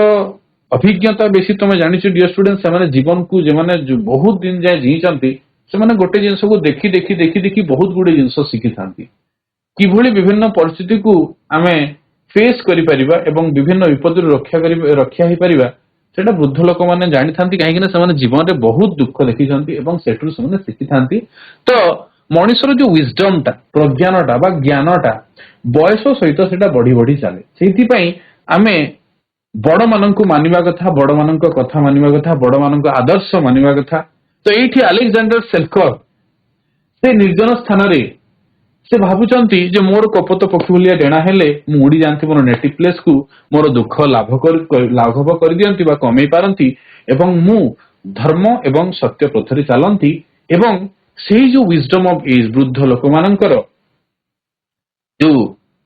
ଅଭିଜ୍ଞତା ବେଶୀ, ତମେ ଜାଣିଛ ଡିୟର ଷ୍ଟୁଡେଣ୍ଟ, ସେମାନେ ଜୀବନକୁ, ଯେଉଁମାନେ ବହୁତ ଦିନ ଯାଏ ଜିଇଛନ୍ତି, ସେମାନେ ଗୋଟେ ଜିନିଷକୁ ଦେଖି ଦେଖି ଦେଖି ଦେଖି ବହୁତ ଗୁଡେ ଜିନିଷ ଶିଖିଥାନ୍ତି। କିଭଳି ବିଭିନ୍ନ ପରିସ୍ଥିତିକୁ ଆମେ ଫେସ୍ କରିପାରିବା ଏବଂ ବିଭିନ୍ନ ବିପଦରୁ ରକ୍ଷା ହେଇପାରିବା, ସେଟା ବୃଦ୍ଧ ଲୋକମାନେ ଜାଣିଥାନ୍ତି, କାହିଁକି ନା ସେମାନେ ଜୀବନରେ ବହୁତ ଦୁଃଖ ଦେଖିଛନ୍ତି ଏବଂ ସେଠୁ ସେମାନେ ଶିଖିଥାନ୍ତି। ତ ମଣିଷର ଯୋଉ ୱିଜଡମ୍ ଟା, ପ୍ରଜ୍ଞାନଟା ବା ଜ୍ଞାନଟା ବୟସ ସହିତ ସେଟା ବଢି ବଢି ଚାଲେ। ସେଇଥିପାଇଁ ଆମେ ବଡମାନଙ୍କୁ ମାନିବା କଥା, ବଡମାନଙ୍କ କଥା ମାନିବା କଥା, ବଡମାନଙ୍କ ଆଦର୍ଶ ମାନିବା କଥା। ତ ଏଇଠି ଆଲେକ୍ସାଣ୍ଡର ସେଲକର ସେ ନିର୍ଜନ ସ୍ଥାନରେ ସେ ଭାବୁଛନ୍ତି ଯେ ମୋର କପୋତ ପକ୍ଷୀ ଭଳିଆ ଡେଣା ହେଲେ ମୁଁ ଉଡି ଯାଆନ୍ତି ମୋର ନେଟିଭ୍ ପ୍ଲେସକୁ, ମୋର ଦୁଃଖ ଲାଘବ କରିଦିଅନ୍ତି ବା କମେଇ ପାରନ୍ତି, ଏବଂ ମୁଁ ଧର୍ମ ଏବଂ ସତ୍ୟ ପଥରେ ଚାଲନ୍ତି, ଏବଂ ସେଇ ଯୋଉ ୱିଜଡମ୍ ଅଫ୍ ଏଜ୍, ବୃଦ୍ଧ ଲୋକମାନଙ୍କର ଯୋଉ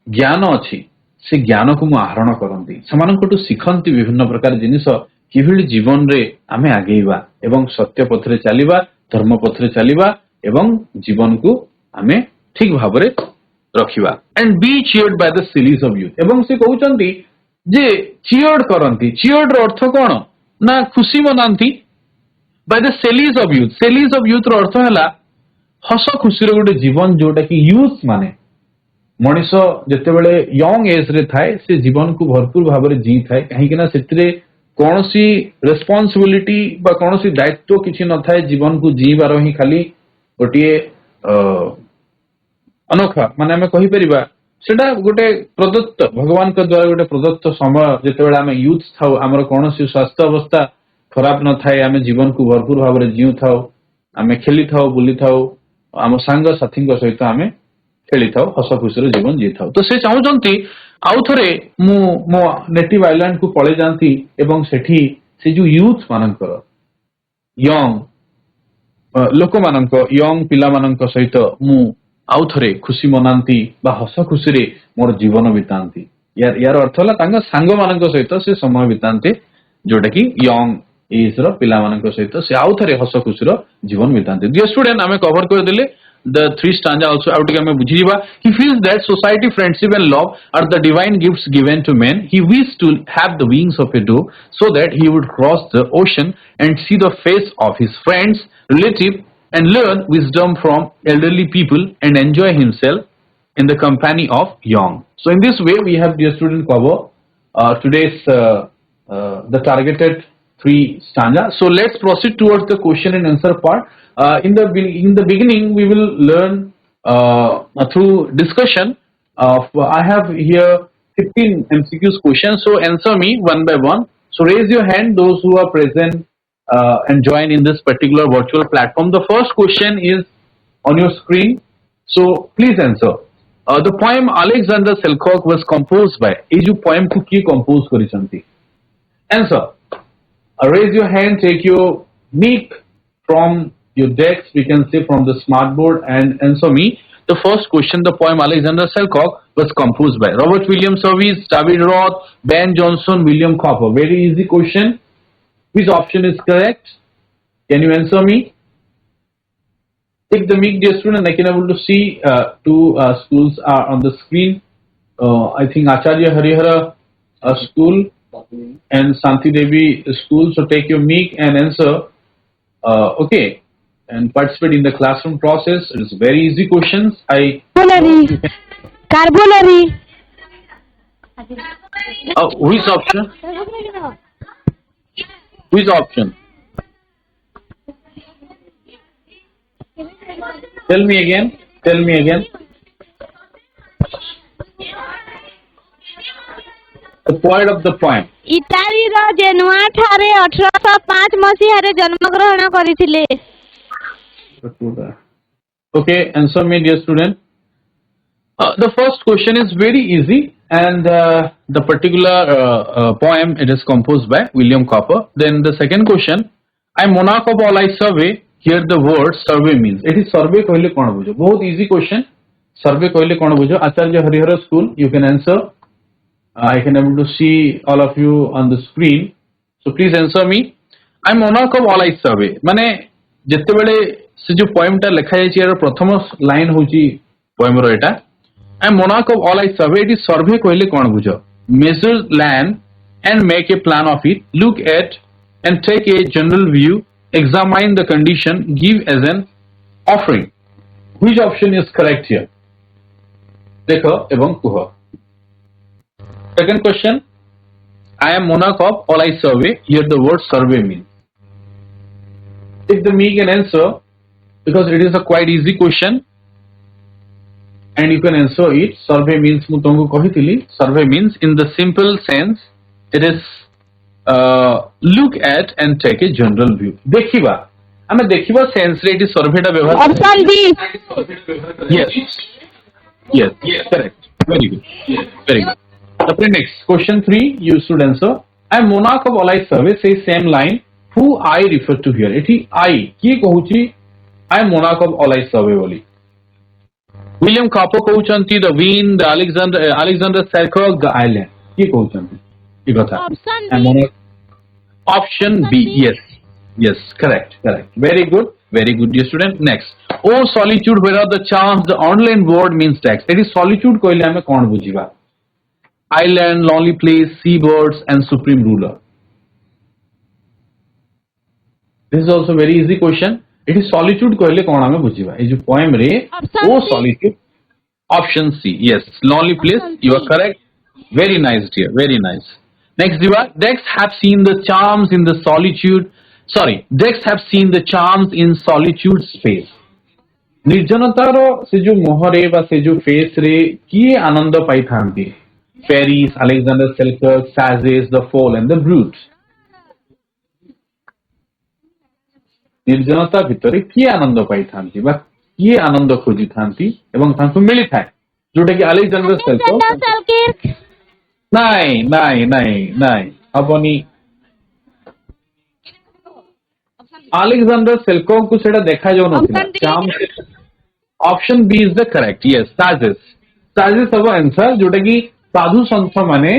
ଜ୍ଞାନ ଅଛି, ସେ ଜ୍ଞାନକୁ ମୁଁ ଆହରଣ କରନ୍ତି, ସେମାନଙ୍କଠୁ ଶିଖନ୍ତି ବିଭିନ୍ନ ପ୍ରକାର ଜିନିଷ, କିଭଳି ଜୀବନରେ ଆମେ ଆଗେଇବା ଏବଂ ସତ୍ୟ ପଥରେ ଚାଲିବା, ଧର୍ମ ପଥରେ ଚାଲିବା ଏବଂ ଜୀବନକୁ ଆମେ ଠିକ ଭାବରେ ରଖିବା। And be cheered by the sallies of youth, ଏବଂ ସେ କହୁଛନ୍ତି ଯେ ଚିୟର୍ଡ କରନ୍ତି। ଚିୟର୍ଡ ର ଅର୍ଥ କଣ ନା ଖୁସି ମନାନ୍ତି। Bai the sallies of youth, ସେଲିଜ୍ of youth ର ଅର୍ଥ ହେଲା ହସ ଖୁସିର ଗୋଟେ ଜୀବନ, ଯୋଉଟା କି ୟୁଥ୍ ମାନେ ମଣିଷ ଯେତେବେଳେ ୟଙ୍ଗ ଏଜ୍ ରେ ଥାଏ, ସେ ଜୀବନକୁ ଭରପୁର ଭାବରେ ଜିଇଥାଏ, କାହିଁକି ନା ସେଥିରେ କୌଣସି ରେସ୍ପନ୍ସିବିଲିଟି ବା କୌଣସି ଦାୟିତ୍ୱ କିଛି ନଥାଏ। ଜୀବନକୁ ଜିଇବାର ହିଁ ଖାଲି ଗୋଟିଏ ଅନୋଖା, ମାନେ ଆମେ କହିପାରିବା ସେଟା ଗୋଟେ ପ୍ରଦତ୍ତ, ଭଗବାନଙ୍କ ଦ୍ଵାରା ଗୋଟେ ପ୍ରଦତ୍ତ ସମୟ, ଯେତେବେଳେ ଆମେ ୟୁଥ୍ ଥାଉ, ଆମର କୌଣସି ସ୍ୱାସ୍ଥ୍ୟ ଅବସ୍ଥା ଖରାପ ନଥାଏ, ଆମେ ଜୀବନକୁ ଭରପୁର ଭାବରେ ଜିଉଥାଉ, ଆମେ ଖେଳିଥାଉ, ବୁଲିଥାଉ, आम सांग साथी सहित आम खेली था हस खुशी जीवन जी था तो से चाहती आउ थे मो नेटिव आइलैंड को पड़े जाती एवं सेठी से जो यूथ मानकर यंग लोक मानक यंग पिला मानक सहित मु आउ थे खुशी मनाती बा हस खुशी रे मोर जीवन बिताती यार अर्थ है सांग मान सहित से समय बिताते जोटा कि यंग एज पिला मान सहित से आउ थे हस खुशी जीवन बिताते डियर स्टूडेंट आम कवर करदे the three stanza also out to बुझीबा he feels that society friendship and love are the divine gifts given to men he wished to have the wings of a dove so that he would cross the ocean and see the face of his friends relative and learn wisdom from elderly people and enjoy himself in the company of young so in this way we have dear student cover today's the targeted three stanza so let's proceed towards the question and answer part in the beginning we will learn through discussion I have here 15 MCQs questions so answer me one by one so raise your hand those who are present and join in this particular virtual platform the first question is on your screen so please answer the poem Alexander Selkirk was composed by ei jo poem ku ki compose karisanti answer raise your hand take your mic from your decks we can say from the smart board and answer me the first question the poem Alexander Selkirk was composed by Robert William Service David Roth Ben Jonson William Cowper very easy question which option is correct can you answer me take the mic dear student I can able to see two schools are on the screen I think Acharya Harihara school and Santi Devi school so take your mic and answer okay and participate in the classroom process. It is very easy questions.
Carbonary.
Which option? Which option? Tell me again. Tell me again. The point of the poem.
ଇଟାଲୀର ଜେନୁଆ ଠାରେ 1805 ମସିହାରେ ଜନ୍ମଗ୍ରହଣ କରିଥିଲେ
Okay, answer me dear student. The first question is very easy and the particular poem it is composed by William Cowper. Then the second question, I monarch of all I survey, here the word survey means. It is survey कहले कौन बुझो? बहुत easy question. Survey कहले कौन बुझो? Acharya Harihara school. You can answer. I can able to see all of you on the screen. So please answer me. I monarch of all I survey. माने जितने बड़े से जो पोएम टा लिखा जाए यार प्रथम लाइन होची पोएम रो एटा I am monarch of all I survey it is survey कहले कोन बुझो measure land and make a plan of it look at and take a general view examine the condition give as an offering which option is correct here देखो एवं कुह second question I am monarch of all I survey here the word survey mean take the mic and answer because it is a quite easy question and you can answer it survey means mu tongu kahitili survey means in the simple sense it is look at and take a general view dekhiba ame dekhiba sense re it is survey ta ବ୍ୟବହାର
option B
yes correct very good the next question 3 you should answer I am monarch of all I survey say same line who I refer to here ethi I ki kohuchi I am monarch of all I survey boli William Cowper kohuchanti the wind the Alexander Selkirk the island ki kohuchanti e kotha option B yes correct very good dear student next oh solitude where are the charms the online word means text ethi solitude koile ame kon bujiba island lonely place seabirds and supreme ruler this is also very easy question it is solitude कहले कौन हमें बुझीबा ए जो poem रे ओ solitude option C yes lonely place you are correct very nice dear very nice next diva decks have seen the charms in the solitude's face निर्जनतार से जो मोहरे बा से जो फेस रे किए आनंद पाई थांती fairies Alexander Selkirk sages the fall and the brute निर्जनता भितर किए आनंद पाई थांती बा किए आनंद खोजी थांती एवं तांको मिली थाए जोटा कि अलेक्जेंडर सेल्कोव
Alexander Selkirk.
नहीं नहीं नहीं नहीं हबनी अलेक्जेंडर सेल्कोव को सेटा देखा जाउ नथिला
Option D.
चाम option B is the correct yes साजेस साजेस अब आंसर जोटा कि साधु संत माने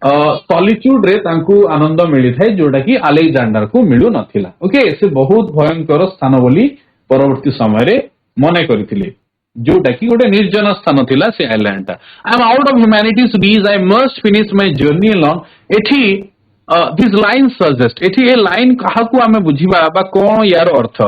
सॉलिट्यूड रे तांको आनंद मिली थाए जोटा कि अलेक्जेंडर को मिलु नथिला ओके से बहुत भयंकर स्थान बोली परवर्ती समय रे मने करथिले जोटा कि गोटे निर्जन स्थान थिला से आइलैंड टा I am out of humanity's reach I must finish my journey alone एठी दिस लाइन सजेस्ट एठी ए लाइन काहाकू आमे बुझिबा बा कोन यार अर्थ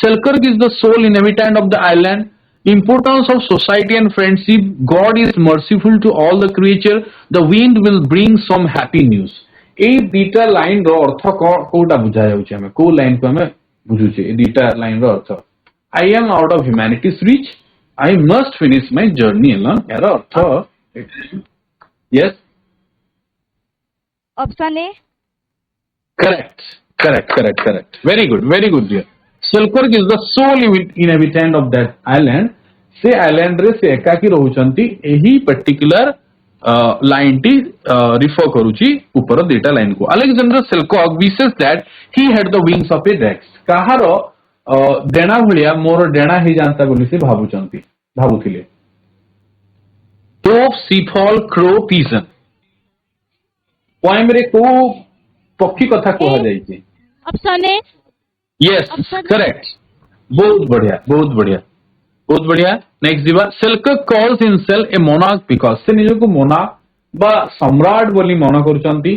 Selkirk is the sole inhabitant of the island importance of society and friendship God is merciful to all the creature the wind will bring some happy news ए दीटा लाइन रो अर्थ कोटा बुझा जाउची हमें को लाइन को हमें बुझुची ए दीटा लाइन रो अर्थ I am out of humanity's reach I must finish my journey alone यार अर्थ yes
Option A.
correct very good dear Selkirk is the sole inhabitant of that island से आइलैंड रे से एकाकी रहउचंती एही पर्टिकुलर लाइन टी रिफर करूची ऊपर डेटा लाइन को अलेक्जेंडर सेल्कोव विशेष that he had the wings of a drakes कहार डेणा भलिया मोर डेणा ही जानता बोली से भाबुचंती भाबुथिले टोप सीफॉल क्रो पिजन पोएम रे को पक्षी कथा कहा जायछि
Option A.
यस करेक्ट बहुत बढ़िया नेक्स्ट दिवा Selkirk calls himself A monarch because से निजको मोनार्क बा सम्राट बोली मन करूचंती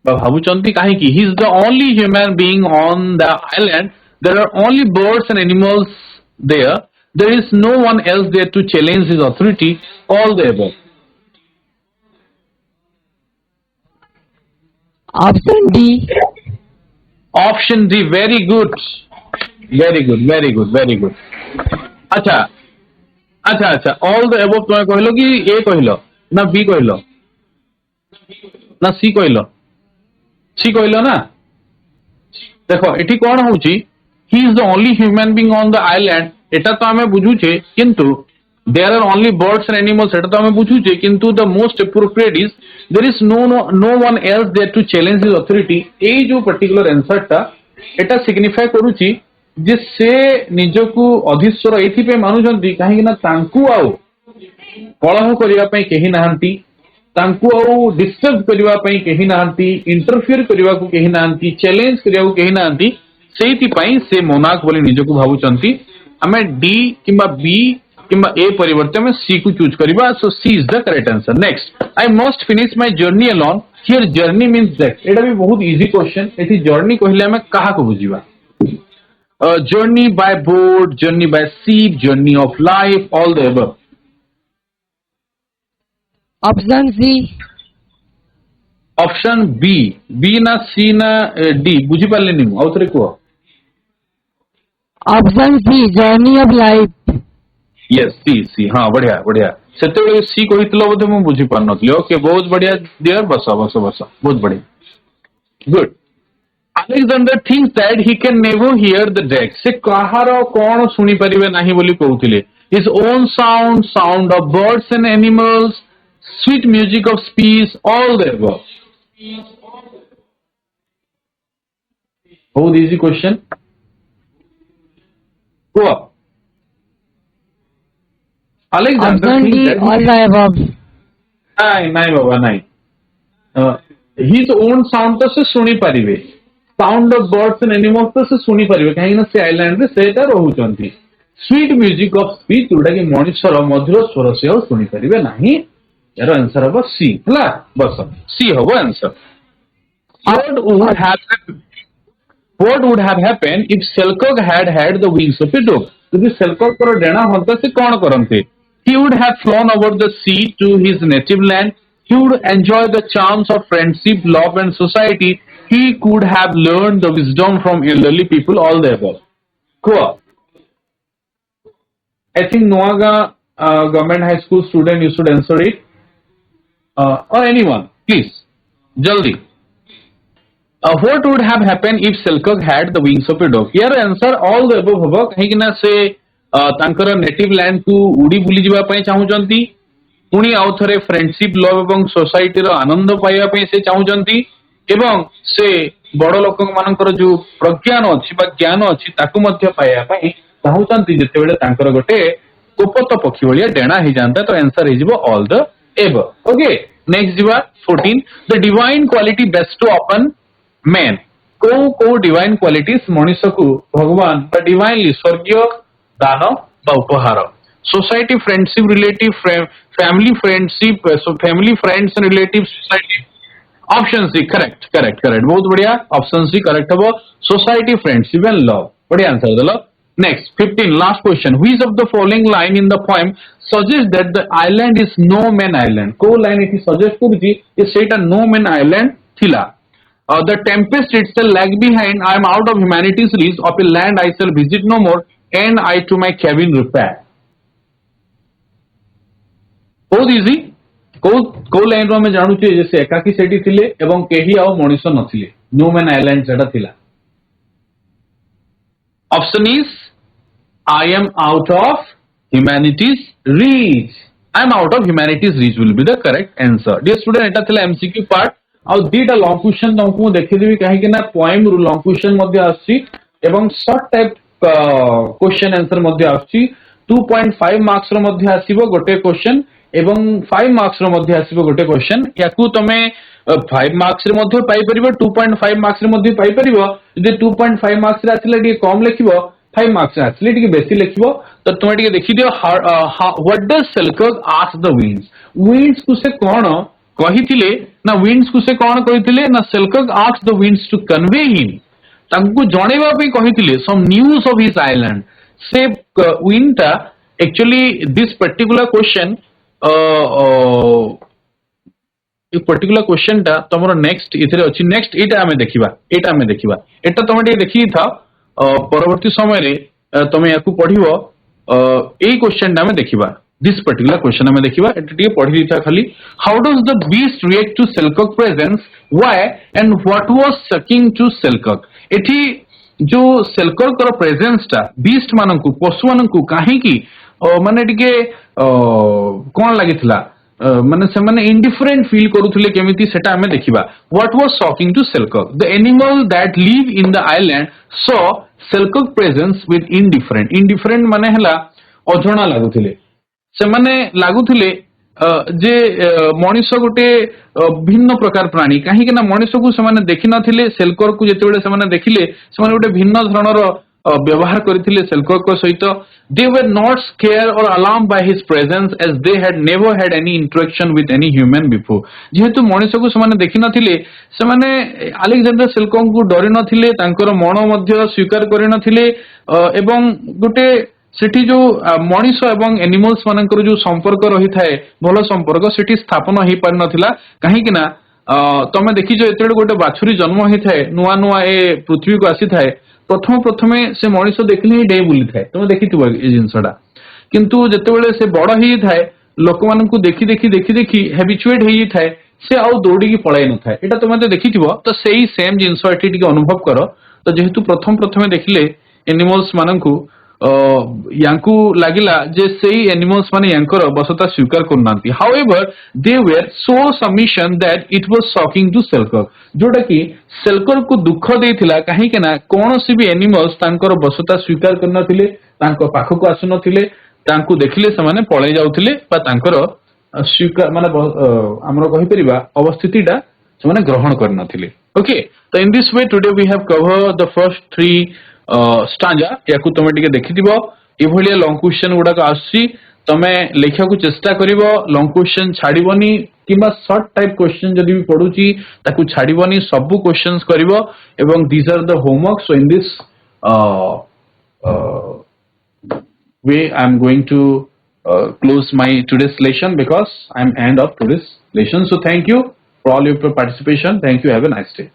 बा भाबुचंती काहे कि he is the only human being on the island there are only birds and animals there is no one else there to challenge his authority all the above
Option D.
Option D very good अच्छा all the above तुम कहलो कि ए कहलो ना B कहलो ना सी कहलो ना देखो एठी कौन होची he is the only human being on the island एटा तो हमें बुझुचे किंतु there are only birds and animals एटा तो हमें बुझुचे किंतु the most appropriate is there is no one else there to challenge his authority ए जो पर्टिकुलर आंसर टा एटा सिग्निफाई करूची जे से निजको अधीश्वर एथि पे मानुचंती काहे ना तांकू आउ कलह करिवा पई केही नाहंती तांकू आउ डिस्टर्ब करिवा पई केही नाहंती इंटरफियर करिवा को केही नाहंती चैलेंज करिवा को केही नाहंती सेति पई से मोनार्क बोली निजको भाबुचंती हमें डी किंबा बी किंबा ए परिवर्ते में सी को चूज करिवा so C is the correct answer next I must finish my journey alone here journey means that एटा भी बहुत इजी क्वेश्चन एथि जर्नी कहले हमें कहा को बुझिबा journey by boat, journey by sea, journey of life, all the above.
Option C.
Option B. B ना C ना D. बुझी पाले नहीं हूँ आउतरे को
Option C. Journey of life.
Yes, C. हाँ बढ़िया सेते C को हितलो बोधे मैं बुझी पार नथली ओके बहुत बढ़िया डियर बस बहुत बढ़िया good Alexander thinks that he can never hear the deck. से कहार कौन सुनी परिवे नहीं बोली कहूतिले his own sound of birds and animals, sweet music of speech, all the above. बहुत easy question. Go up. Alexander
Option D.
thinks that
All the above.
नहीं बाबा नहीं his own sound तो से सुनी परिवे sound of birds and animals तो से सुनी परिवे काहे ना से आइलैंड रे सेटा रहउचंती स्वीट म्यूजिक ऑफ स्पीच जोटा कि मनुष्यर मधुर स्वर से सुनी परिवे नाही यार आंसर हबो सी हला बस सी हबो answer what would have happened if Selkirk had the wings of a dove यदि Selkirk को डेणा होता से कौन करंते he would have flown over the sea to his native land he would enjoy the charms of friendship love and society he could have learned the wisdom from elderly people all the above cool I think Noaga government high school student you should answer it or anyone please jaldi what would have happened if Selkirk had the wings of a dove here answer all the above hoga kahi na se तांकर native land को उड़ी बुली जीवा पई चाहुचंती पुणी आउ थरे friendship love एवं society रो आनंद पाइबा पई से चाहुचंती एवं से बड़ लोक मानकर जो प्रज्ञान अछि बा ज्ञान अछि ताकू मध्य पाइबा पई चाहुचंती जेतेबेले तांकर गोटे कोपत पक्षी भलिया डेणा हे जानता तो आंसर हे जिवो all the above okay next जीवा 14 the divine quality bestow upon man को डिवाइन क्वालिटीज मनुष्य को भगवान बा डिवाइनली स्वर्गीय दान बा उपहार society friendship relative family friendship family friends and relative society option C correct correct correct बहुत बढ़िया ऑप्शन सी करेक्ट हम सोसाइटी फ्रेंडशिप एंड लव बढ़िया आंसर दल next 15 last question which of the following line in the poem suggest that the island is no man island को line it suggest करूची जे सेटा no man island थिला the tempest itself lag behind. I am out of humanity's reach. Of a land I shall visit no more, and I to my cabin repair. बहुत easy को line रो में जानू छे जैसे एकाकी सेठी थिले एवं केही आउ मनुष्य नथिले नो मैन आइलैंड सेटा थिला option is I am out of humanities reach I am out of humanities reach will be the correct answer dear student एटा थिला एमसीक्यू पार्ट आ दीटा लॉन्ग क्वेश्चन तुमको देखिदेवी कहीं ना पोएम रु लॉन्ग क्वेश्चन मध्य आसी एवं शॉर्ट टाइप क्वेश्चन आंसर मध्य आसी 2.5 मार्क्स रो मध्य आसीबो गोटे क्वेश्चन एवं 5 मार्क्स रो मध्य आसीबो गोटे क्वेश्चन याकू तमे 5 मार्क्स रे मध्य पाई परिबो 2.5 मार्क्स रे मध्य पाई परिबो जे 2.5 मार्क्स रे आथिले डी कम लिखिबो 5 मार्क्स रे आथिले डी बेसी लिखिबो तो तुमे डी देखि दियो what does Selkirk ask the winds को से कोन कहिथिले ना विंड्स को से कोन कहिथिले ना Selkirk ask the winds to convey him तांको जणेबा पे कहिथिले some news of his island से विंडटा एक्चुअली दिस पर्टिकुलर क्वेश्चन एक पर्टिकुलर क्वेश्चन टा तमरो नेक्स्ट इथरे अछि नेक्स्ट एटा हमें देखिबा एटा तमे टे देखि था परवर्ती समय रे तमे याकू पढिबो एई क्वेश्चन टा हमें देखिबा दिस पर्टिकुलर क्वेश्चन हमें देखिबा एटा टे पढि था खाली how does the beast react to Selkirk presence why and what was shocking to Selkirk एठी जो सेल्कर्क रो प्रेजेंस टा बीस्ट माननकु पशु माननकु काहे की माने टिके कोन लागितला माने से माने इंडिफरेंट फील करूथले केमिति सेटा हमें देखिबा what was shocking to Selkirk the animal that live in the island saw Selkirk presence with indifferent माने हला अजणा लागुथले से माने लागुथले जे मनुष्य गोटे भिन्न प्रकार प्राणी कहीं ना मनुष्य को से देखि नथिले सेल्कर्क को जेतेबेले से देखिले से गोटे भिन्न धरणर व्यवहार करथिले सेल्कर्क सहित they were not scare or alarm by his presence as they had never had any interaction with any human before जेहेतु मनुष्य को से देखि नथिले से अलेक्जेंडर सेल्कर्क को डरि नथिले तांकर मन मध्य स्वीकार करि नथिले एवं गोटे सेठी जो मनीष एवं एनिमल्स मानकर जो संपर्क रही थाए भल संपर्क सेठी स्थापन हो पारि नथिला काहे कि ना तमे देखिजो एतेबेले गोटे बाछुरी जन्म होई थाए नुआ नुआ ए पृथ्वी को आसी थाए प्रथमे से मनीष देखिले ही डे बुली थाए तमे देखिथिबो ए जिंसडा किंतु जेतेबेले से बड़ ही थाए लोक मानकु देखि देखि देखि देखि हैबिचुएट हेई थाए से आउ दौड़ी की पळाई न थाए एटा तमे देखिथिबो तो सेही सेम जिंस एठी टिके अनुभव करो तो जेहेतु प्रथमे देखिले एनिमल्स मानकु यांकू लागिला जे सेही एनिमल्स माने यांकर बसता स्वीकार करनांती however they were so submission that it was shocking to Selkirk जोटा कि सेल्कर्क को दुख देथिला काहे के ना कोनोसी भी एनिमल्स तांकर बसता स्वीकार करनथिले तांको पाखको आसु नथिले तांको देखिले से माने पळे जाउथिले बा तांकर स्वीकार माने हमरो कहि परिबा अवस्थितिटा से माने ग्रहण करनथिले ओके तो in this way today we have covered the first 3 stanza याकू तमे टिके देखिथिबो एभलिया लॉन्ग क्वेश्चन गुडाक आसी तमे लेखा को चेष्टा करिवो लॉन्ग क्वेश्चन छाडिबोनी किबा शॉर्ट टाइप क्वेश्चन जदि भी पढुची ताकू छाडिबोनी सब क्वेश्चंस करिवो एवं these are the homework so in this way I am going to close my today's lesson because I am end of today's lesson. So thank you for all your participation. Thank you. Have a nice day.